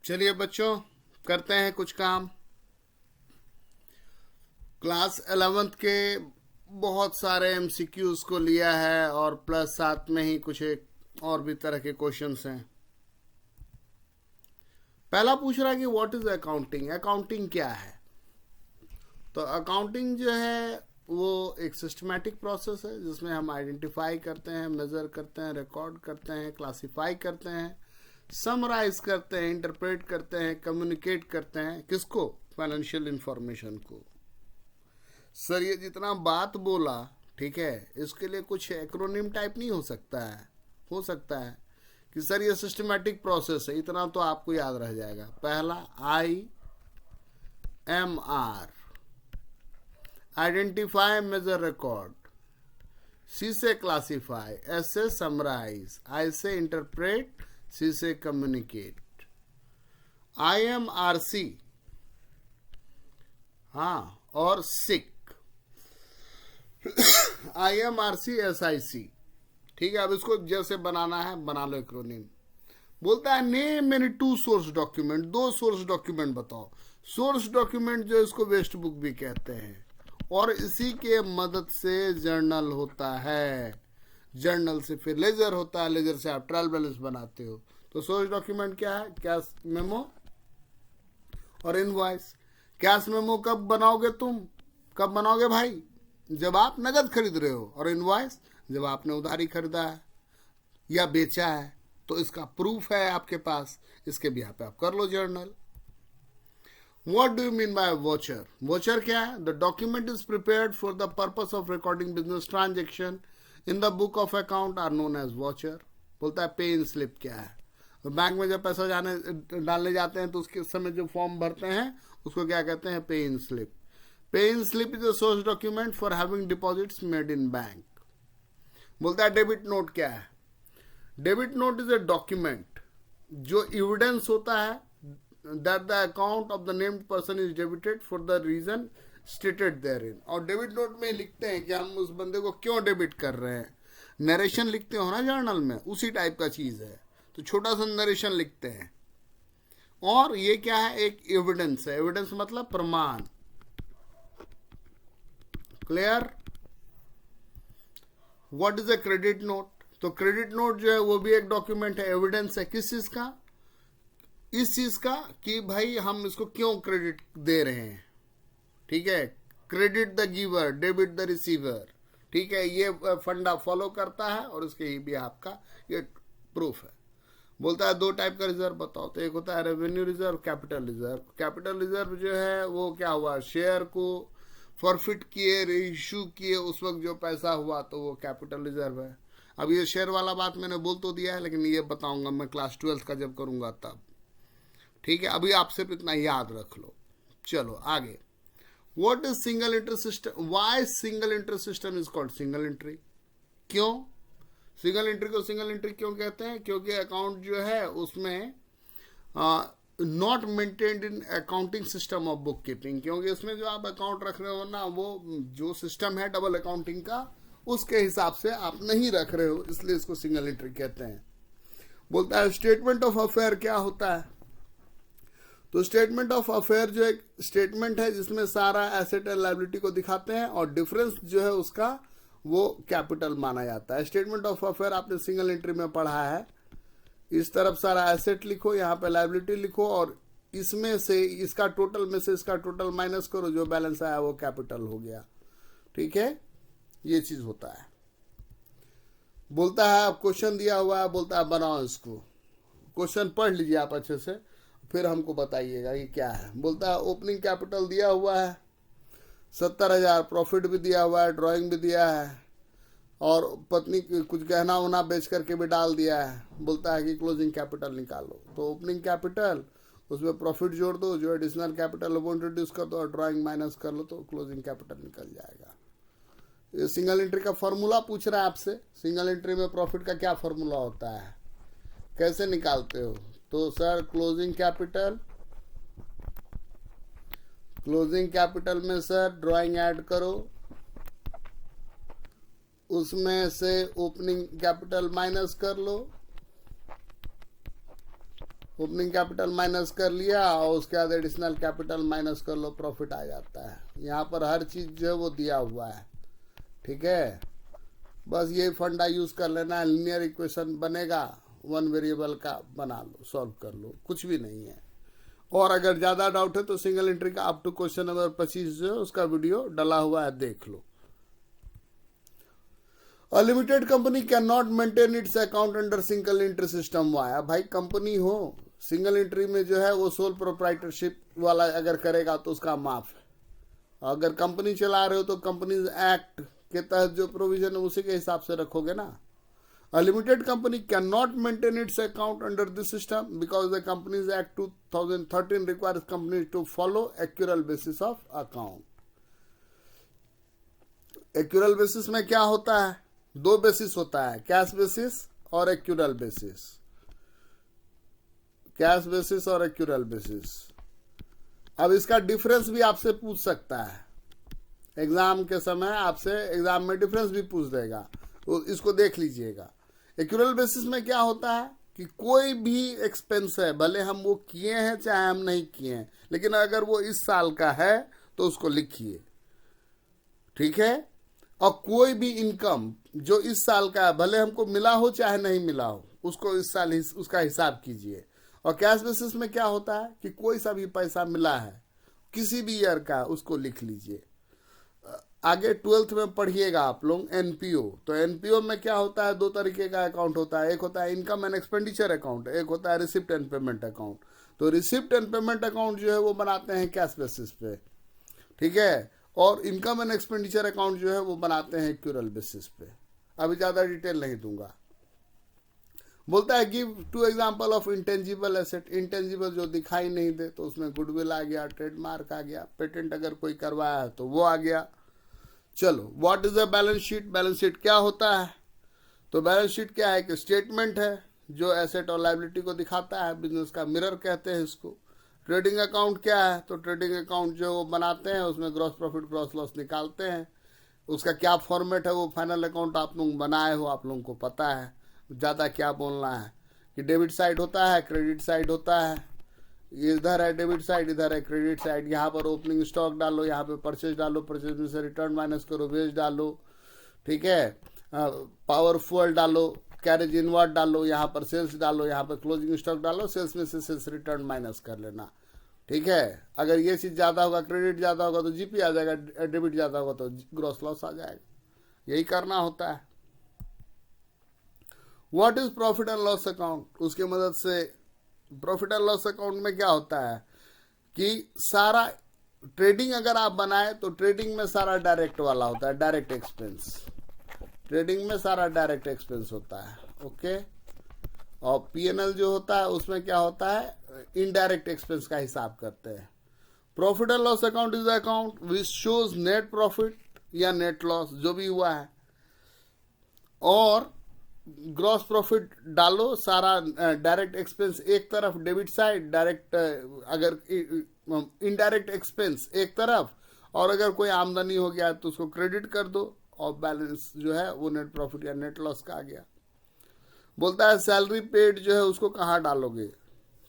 चलिए बच्चों, करते हैं कुछ काम। क्लास 11th के बहुत सारे एमसीक्यूज को लिया है और प्लस साथ में ही कुछ एक और भी तरह के क्वेश्चंस हैं। पहला पूछ रहा है कि व्हाट इज अकाउंटिंग। अकाउंटिंग क्या है? तो अकाउंटिंग जो है वो एक सिस्टमैटिक प्रोसेस है जिसमें हम आइडेंटिफाई करते हैं, मेजर करते हैं, रिकॉर्ड करते हैं, क्लासिफाई करते हैं, समराइज करते हैं, इंटरप्रेट करते हैं, कम्युनिकेट करते हैं। किसको? फाइनेंशियल इंफॉर्मेशन को। सर ये जितना बात बोला, ठीक है, इसके लिए कुछ एक्रोनिम टाइप नहीं हो सकता है? हो सकता है कि सर ये सिस्टमैटिक प्रोसेस है, इतना तो आपको याद रह जाएगा। पहला IMR, identify, measure, record. C से क्लासिफाई, S से समराइज, I से इंटरप्रेट, C से कम्युनिकेट। IMRC, हाँ, और सिक। IMRC SIC, ठीक है। अब इसको जैसे बनाना है बना लो एक्रोनिम। बोलता है name any 2 source document. 2 source document बताओ। सोर्स डॉक्यूमेंट जो इसको वेस्ट बुक भी कहते हैं, और इसी के मदद से जर्नल होता है। जर्नल से फिर लेजर होता है, लेजर से आप ट्रायल बैलेंस बनाते हो। तो सोर्स डॉक्यूमेंट क्या है? कैश मेमो और इनवॉइस। कैश मेमो कब बनाओगे तुम? कब बनाओगे भाई? जब आप नगद खरीद रहे हो। और इनवॉइस जब आपने उधारी खरीदा है या बेचा है, तो इसका प्रूफ है आपके पास, इसके भी पे आप कर लो journal. What do you mean by voucher? Voucher क्या है? The document is prepared for the purpose of recording business transaction in the book of account are known as voucher. बोलता है पे इन स्लिप क्या है? तो बैंक में जब पैसा डालने जाते हैं तो उसके समय जो फॉर्म भरते हैं उसको क्या कहते हैं? पे in slip. Pay in slip is a source document for having deposits made in bank. बोलता है डेबिट नोट क्या है? Debit note is a document जो एविडेंस होता है that the account of the named person is debited for the reason stated therein। और debit note में लिखते हैं कि हम उस बंदे को क्यों डेबिट कर रहे हैं। नरेशन लिखते हो ना जर्नल में, उसी टाइप का चीज है। तो छोटा सा नरेशन लिखते हैं। और ये क्या है? एक एविडेंस है। एविडेंस मतलब प्रमाण। Clear? What is a credit note? तो क्रेडिट नोट जो है वो भी एक डॉक्यूमेंट है, एविडेंस है। किस चीज का? इस चीज का कि भाई हम इसको क्यों क्रेडिट दे रहे हैं। ठीक है, credit the giver, debit the receiver. ठीक है, ये फंडा फॉलो करता है और इसके ही भी आपका ये प्रूफ है। बोलता है 2 टाइप का रिजर्व बताओ। तो एक होता है revenue reserve, capital reserve. Capital reserve जो है वो क्या हुआ? शेयर को फॉरफिट किए, इशू किए, उस वक्त जो पैसा हुआ तो वो कैपिटल रिजर्व है। अब ये शेयर वाला बात मैंने बोल तो दिया है, लेकिन ये बताऊंगा मैं क्लास 12 का जब करूंगा तब। ठीक है, अभी आप सिर्फ इतना याद रख लो। चलो आगे। What is single entry system? Why single entry system is called single entry? क्यों सिंगल एंट्री को सिंगल एंट्री क्यों कहते हैं? क्योंकि अकाउंट जो है उसमें not maintained in accounting system of book keeping. क्योंकि इसमें जो आप अकाउंट रख रहे हो ना, वो जो सिस्टम है डबल अकाउंटिंग का, उसके हिसाब से आप नहीं रख रहे हो, इसलिए इसको सिंगल एंट्री कहते हैं। बोलता है स्टेटमेंट ऑफ अफेयर क्या होता है? तो स्टेटमेंट ऑफ अफेयर जो एक स्टेटमेंट है जिसमें सारा एसेट एंड लायबिलिटी को दिखाते हैं, और डिफरेंस जो है उसका वो कैपिटल माना जाता है। स्टेटमेंट ऑफ अफेयर आपने सिंगल एंट्री में पढ़ा है। इस तरफ सारा एसेट लिखो, यहाँ पे लायबिलिटी लिखो, और इसमें से इसका टोटल में से इसका टोटल माइनस करो, जो बैलेंस आया वो कैपिटल हो गया। ठीक है, ये चीज होता है। बोलता है अब क्वेश्चन दिया हुआ है, बोलता है बनाओ इसको। क्वेश्चन पढ़ लीजिए आप अच्छे से, फिर हमको बताइएगा ये क्या है। बोलता है ओपनिंग कैपिटल दिया हुआ है 70,000, प्रॉफिट भी दिया हुआ है, ड्राइंग भी दिया है, और पत्नी कुछ गहना वना बेच करके भी डाल दिया है। बोलता है कि क्लोजिंग कैपिटल निकालो। तो ओपनिंग कैपिटल, उसमें प्रॉफिट जोड़ दो, जो एडिशनल कैपिटल वो इंट्रोड्यूस कर दो, और ड्राइंग माइनस कर लो, तो क्लोजिंग कैपिटल निकल जाएगा। ये सिंगल एंट्री का फॉर्मूला पूछ रहा है आपसे। सिंगल एंट्री में प्रॉफिट का क्या फॉर्मूला होता है, कैसे निकालते हो? तो सर क्लोजिंग कैपिटल में सर ड्राइंग ऐड करो, उसमें से ओपनिंग कैपिटल माइनस कर लो, ओपनिंग कैपिटल माइनस कर लिया और उसके बाद एडिशनल कैपिटल माइनस कर लो, प्रॉफिट आ जाता है। यहाँ पर हर चीज़ जो है वो दिया हुआ है, ठीक है। बस ये फंडा यूज कर लेना है, लीनियर इक्वेशन बनेगा, वन वेरिएबल का बना लो, सॉल्व कर लो, कुछ भी नहीं है। और अगर ज़्यादा डाउट है तो सिंगल एंट्री का अप टू क्वेश्चन नंबर 25 जो है उसका वीडियो डला हुआ है, देख लो। A limited company cannot maintain its account under single entry system। Via भाई कंपनी हो, सिंगल एंट्री में जो है वो सोल प्रोप्राइटरशिप वाला अगर करेगा तो उसका माफ है। अगर कंपनी चला रहे हो तो कंपनीज एक्ट के तहत जो प्रोविजन है उसी के हिसाब से रखोगे ना। A limited company cannot maintain its account under this system because the Companies Act 2013 requires companies to follow accrual basis of account। accrual basis में क्या होता है? दो बेसिस होता है, कैश बेसिस और एक्यूरल बेसिस। कैश बेसिस और accrual basis. अब इसका डिफरेंस भी आपसे पूछ सकता है एग्जाम के समय, आपसे एग्जाम में डिफरेंस भी पूछ देगा, तो इसको देख लीजिएगा। एक्यूरल बेसिस में क्या होता है कि कोई भी एक्सपेंस है, भले हम वो किए हैं चाहे हम नहीं किए हैं, लेकिन अगर वो इस साल का है तो उसको लिखिए, ठीक है। और कोई भी इनकम जो इस साल का है, भले हमको मिला हो चाहे नहीं मिला हो, उसको इस साल उसका हिसाब कीजिए। और कैश बेसिस में क्या होता है कि कोई सा भी पैसा मिला है किसी भी ईयर का, उसको लिख लीजिए। आगे 12th में पढ़िएगा आप लोग एनपीओ। तो एनपीओ में क्या होता है, दो तरीके का अकाउंट होता है, एक होता है इनकम एंड एक्सपेंडिचर अकाउंट, एक होता है रिसिप्ट एंड पेमेंट अकाउंट। तो रिसिप्ट एंड पेमेंट अकाउंट जो है वो बनाते हैं कैश बेसिस पे, ठीक है। और इनकम एंड एक्सपेंडिचर अकाउंट जो है वो बनाते हैं एक्यूरल बेसिस पे। अभी ज़्यादा डिटेल नहीं दूंगा। बोलता है give 2 example of intangible asset. Intangible जो दिखाई नहीं दे, तो उसमें गुडविल आ गया, ट्रेडमार्क आ गया, पेटेंट अगर कोई करवाया है तो वो आ गया। चलो, what is a balance sheet. Balance sheet क्या होता है? तो बैलेंस शीट क्या है कि स्टेटमेंट है जो एसेट और लायबिलिटी को दिखाता है, बिजनेस का मिरर कहते हैं इसको। ट्रेडिंग अकाउंट क्या है? तो ट्रेडिंग अकाउंट जो बनाते हैं उसमें ग्रॉस प्रॉफिट ग्रॉस लॉस निकालते हैं। उसका क्या फॉर्मेट है, वो फाइनल अकाउंट आप लोग बनाए हो, आप लोगों को पता है, ज़्यादा क्या बोलना है कि डेबिट साइड होता है, क्रेडिट साइड होता है। इधर है डेबिट साइड, इधर है क्रेडिट साइड। यहाँ पर ओपनिंग स्टॉक डालो, यहाँ पे परचेज डालो, परचेज में से रिटर्न माइनस करो, वेज डालो, ठीक है। पावर फुअल डालो, कैरेज इनवर्ड डालो, यहाँ पर सेल्स डालो, यहाँ पर क्लोजिंग स्टॉक डालो, सेल्स में से सेल्स रिटर्न माइनस कर लेना, ठीक है। अगर ये चीज़ ज़्यादा होगा, क्रेडिट ज़्यादा होगा तो जीपी आ जाएगा, डेबिट ज़्यादा होगा तो ग्रॉस लॉस आ जाएगा। यही करना होता है। What is profit and loss account? उसकी मदद से प्रॉफिट एंड लॉस अकाउंट में क्या होता है कि सारा ट्रेडिंग अगर आप बनाए तो ट्रेडिंग में सारा डायरेक्ट वाला होता है, डायरेक्ट एक्सपेंस। ट्रेडिंग में सारा डायरेक्ट एक्सपेंस होता है, ओके। और पीएनएल जो होता है उसमें क्या होता है, इनडायरेक्ट एक्सपेंस का हिसाब करते हैं। Profit and loss account is account which shows net profit या नेट लॉस जो भी हुआ है, और ग्रॉस प्रॉफिट डालो, सारा डायरेक्ट एक्सपेंस एक तरफ, डेबिट साइड, डायरेक्ट अगर इनडायरेक्ट एक्सपेंस एक तरफ, और अगर कोई आमदनी हो गया तो उसको क्रेडिट कर दो, और बैलेंस जो है वो नेट प्रॉफिट या नेट लॉस का आ गया। बोलता है सैलरी पेड जो है उसको कहाँ डालोगे?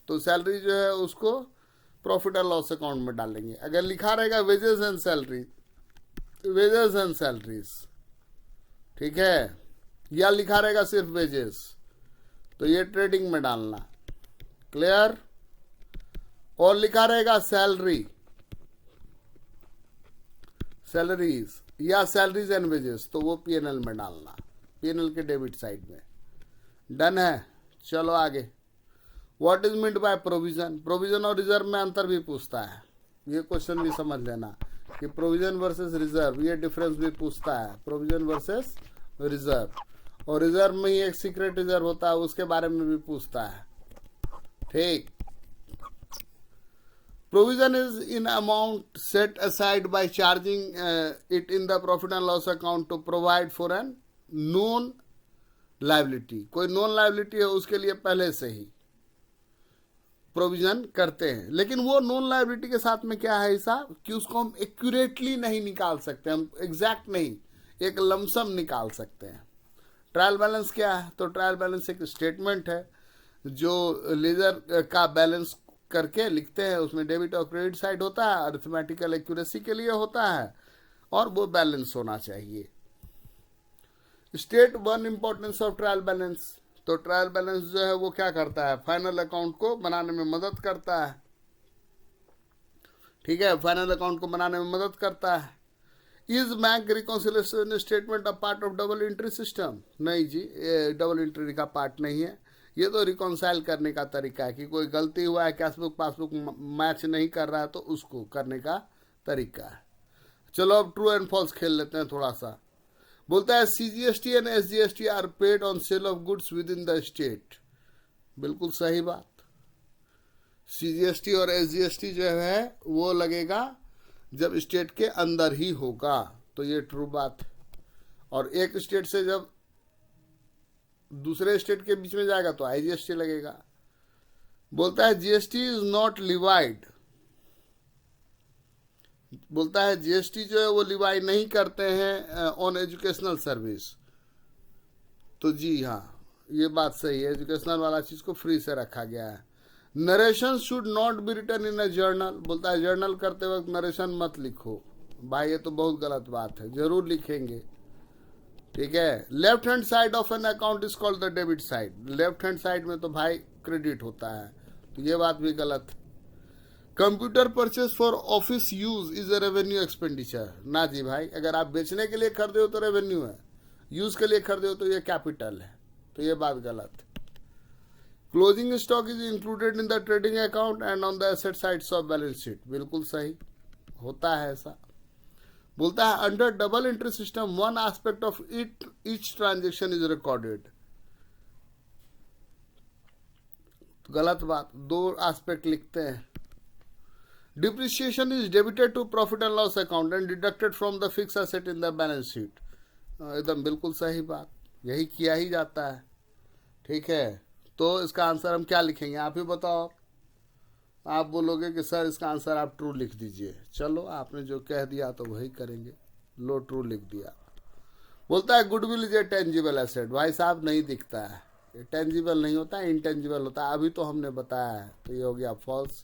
तो सैलरी जो है उसको प्रॉफिट एंड लॉस अकाउंट में डालेंगे। अगर लिखा रहेगा wages and salary, wages and salaries, ठीक है, या लिखा रहेगा सिर्फ वेजेस, तो ये ट्रेडिंग में डालना, क्लियर। और लिखा रहेगा सैलरी, सैलरीज या सैलरीज एंड वेजेस, तो वो पीएनएल में डालना, पीएनएल के डेबिट साइड में। डन है। चलो आगे। What is meant by provision? Provision और रिजर्व में अंतर भी पूछता है, ये क्वेश्चन भी समझ लेना कि प्रोविजन वर्सेस रिजर्व, ये डिफरेंस भी पूछता है, प्रोविजन वर्सेस रिजर्व। और रिजर्व में ही एक सीक्रेट रिजर्व होता है, उसके बारे में भी पूछता है, ठीक। Provision is in amount set aside by charging it in the profit and loss account to provide for an known liability. कोई नॉन लायबिलिटी है उसके लिए पहले से ही प्रोविजन करते हैं, लेकिन वो नॉन लायबिलिटी के साथ में क्या है हिसाब कि उसको हम एक्यूरेटली नहीं निकाल सकते, हम एग्जैक्ट नहीं, एक लमसम निकाल सकते हैं। ट्रायल बैलेंस क्या है? तो ट्रायल बैलेंस एक स्टेटमेंट है जो लेजर का बैलेंस करके लिखते हैं, उसमें डेबिट और क्रेडिट साइड होता है, अरिथमेटिकल एक्यूरेसी के लिए होता है, और वो बैलेंस होना चाहिए। State one importance of trial balance. तो ट्रायल बैलेंस जो है वो क्या करता है, फाइनल अकाउंट को बनाने में मदद करता है। ठीक है, फाइनल अकाउंट को बनाने में मदद करता है। Is bank reconciliation statement a part of double entry system? नहीं जी, ये डबल एंट्री का पार्ट नहीं है। ये तो रिकॉन्साइल करने का तरीका है कि कोई गलती हुआ है, कैशबुक पासबुक मैच नहीं कर रहा है, तो उसको करने का तरीका है। चलो अब ट्रू एंड फॉल्स खेल लेते हैं थोड़ा सा। बोलता है CGST and SGST are paid on sale of goods within the state. बिल्कुल सही बात। CGST और SGST जो है वो लगेगा जब स्टेट के अंदर ही होगा, तो ये ट्रू बात। और एक स्टेट से जब दूसरे स्टेट के बीच में जाएगा तो IGST लगेगा। बोलता है GST इज नॉट लिवाइड। बोलता है GST जो है वो लिवाई नहीं करते हैं ऑन एजुकेशनल सर्विस। तो जी हाँ, ये बात सही है, एजुकेशनल वाला चीज को फ्री से रखा गया है। Narration should not be written in a journal. बोलता है जर्नल करते वक्त नरेशन मत लिखो। भाई ये तो बहुत गलत बात है, जरूर लिखेंगे। ठीक है, left hand side of an account is called the debit side. Left hand side में तो भाई क्रेडिट होता है, तो ये बात भी गलत है। Computer purchase for office use is a revenue expenditure. ना जी भाई, अगर आप बेचने के लिए खरीदे हो तो रेवेन्यू है, यूज के लिए खरीदे हो तो ये कैपिटल है, तो ये बात गलत। Closing stock is included in the trading account and on the asset sides of balance sheet. बिल्कुल सही, होता है ऐसा। बोलता है under double entry system one aspect of each transaction is recorded. गलत बात, दो एस्पेक्ट लिखते हैं। Depreciation is debited to profit and loss account and deducted from the fix asset in the balance sheet. एकदम बिल्कुल सही बात, यही किया ही जाता है। ठीक है, तो इसका आंसर हम क्या लिखेंगे, आप ही बताओ। आप बोलोगे कि सर इसका आंसर आप ट्रू लिख दीजिए। चलो, आपने जो कह दिया तो वही करेंगे। लो, ट्रू लिख दिया। बोलता है goodwill is a tangible asset. भाई साहब नहीं दिखता है, ये टेंजिबल नहीं होता है, इंटेंजिबल होता है। अभी तो हमने बताया है, तो ये हो गया फॉल्स।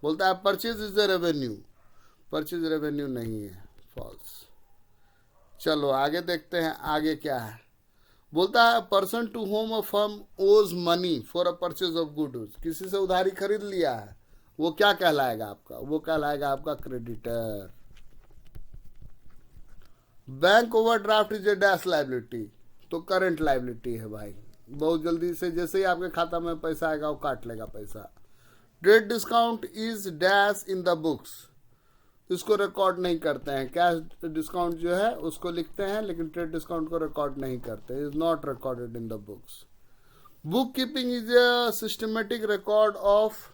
बोलता है purchase is a revenue. Purchase revenue नहीं है, फॉल्स। चलो आगे देखते हैं, आगे क्या है। बोलता है person to whom a firm owes money for a purchase of goods. किसी से उधारी खरीद लिया है, वो क्या कहलाएगा आपका, वो कहलाएगा आपका creditor. Bank overdraft is a dash liability. तो करंट लाइबिलिटी है भाई, बहुत जल्दी से जैसे ही आपके खाता में पैसा आएगा वो काट लेगा पैसा। Trade discount is dash in the books. इसको रिकॉर्ड नहीं करते हैं। कैश डिस्काउंट जो है उसको लिखते हैं, लेकिन ट्रेड डिस्काउंट को रिकॉर्ड नहीं करते। Is not recorded in the books. Book keeping is a systematic record of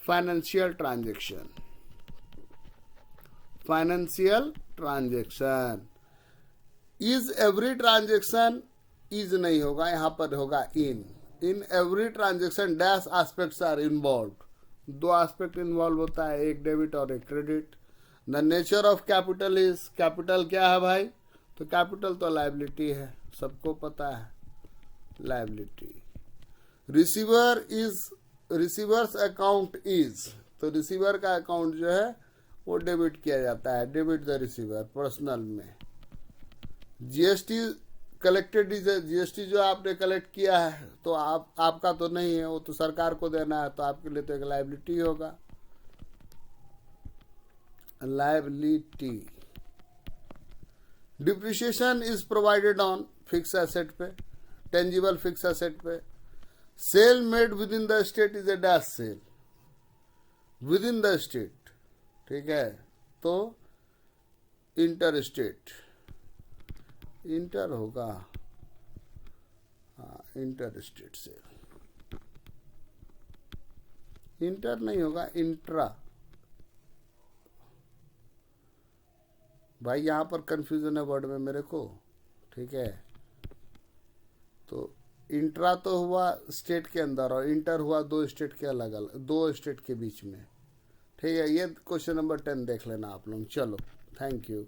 financial transaction. Financial transaction is every transaction, is नहीं होगा, यहां पर होगा in every transaction dash aspects are involve. दो aspect involve होता है, एक डेबिट और एक credit. The nature of capital is, capital क्या है भाई, तो कैपिटल तो लायबिलिटी है, सबको पता है, liability. Receiver is, receivers account is, तो रिसीवर का अकाउंट जो है वो डेबिट किया जाता है, डेबिट द रिसीवर पर्सनल में। जीएसटी कलेक्टेड इज, जीएसटी जो आपने कलेक्ट किया है तो आपका तो नहीं है, वो तो सरकार को देना है, तो आपके लिए तो एक लायबिलिटी होगा, liability. Depreciation is provided on fix asset पे, टेंजिबल फिक्स एसेट पे। Sale made within the state is a dash sale, within the state. ठीक है, तो इंटर स्टेट, इंटर होगा, हाँ इंटर स्टेट सेल, इंटर नहीं होगा, intra. भाई यहां पर कंफ्यूजन है वर्ड में मेरे को। ठीक है, तो इंट्रा तो हुआ स्टेट के अंदर और इंटर हुआ दो स्टेट के अलग अलग, दो स्टेट के बीच में। ठीक है, ये क्वेश्चन नंबर 10 देख लेना आप लोग। चलो, थैंक यू।